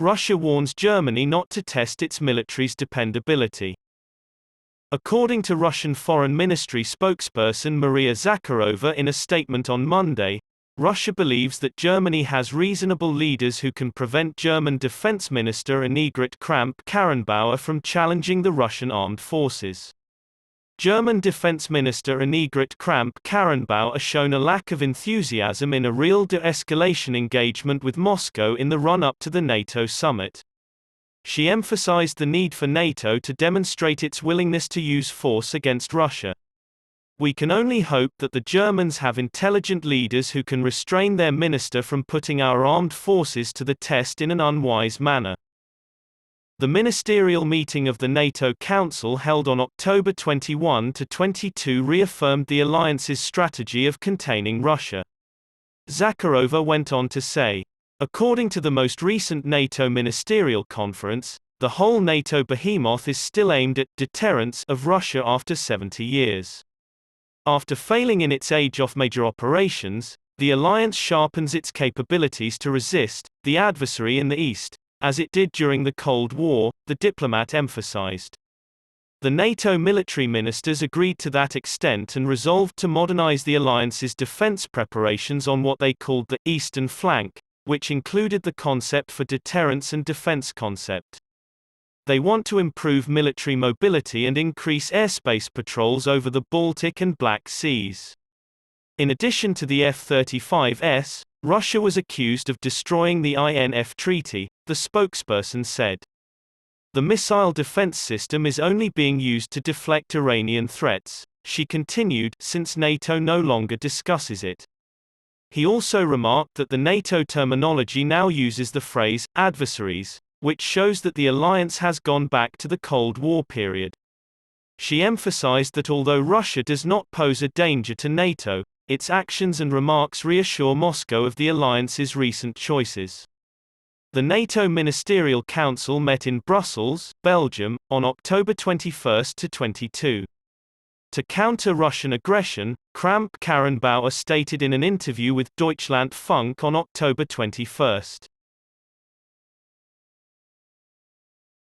Russia warns Germany not to test its military's dependability. According to Russian Foreign Ministry spokesperson Maria Zakharova in a statement on Monday, Russia believes that Germany has reasonable leaders who can prevent German Defense Minister Annegret Kramp-Karrenbauer from challenging the Russian armed forces. German Defense Minister Annegret Kramp-Karrenbauer has shown a lack of enthusiasm in a real de-escalation engagement with Moscow in the run-up to the NATO summit. She emphasized the need for NATO to demonstrate its willingness to use force against Russia. We can only hope that the Germans have intelligent leaders who can restrain their minister from putting our armed forces to the test in an unwise manner. The ministerial meeting of the NATO Council held on October 21 to 22 reaffirmed the alliance's strategy of containing Russia. Zakharova went on to say, according to the most recent NATO ministerial conference, the whole NATO behemoth is still aimed at deterrence of Russia after 70 years. After failing in its age of major operations, the alliance sharpens its capabilities to resist the adversary in the East, as it did during the Cold War, the diplomat emphasized. The NATO military ministers agreed to that extent and resolved to modernize the alliance's defense preparations on what they called the Eastern Flank, which included the concept for deterrence and defense concept. They want to improve military mobility and increase airspace patrols over the Baltic and Black Seas. In addition to the F-35s, Russia was accused of destroying the INF Treaty, the spokesperson said. The missile defense system is only being used to deflect Iranian threats, she continued, since NATO no longer discusses it. He also remarked that the NATO terminology now uses the phrase adversaries, which shows that the alliance has gone back to the Cold War period. She emphasized that although Russia does not pose a danger to NATO, its actions and remarks reassure Moscow of the alliance's recent choices. The NATO Ministerial Council met in Brussels, Belgium, on October 21 to 22. To counter Russian aggression, Kramp-Karrenbauer stated in an interview with Deutschlandfunk on October 21.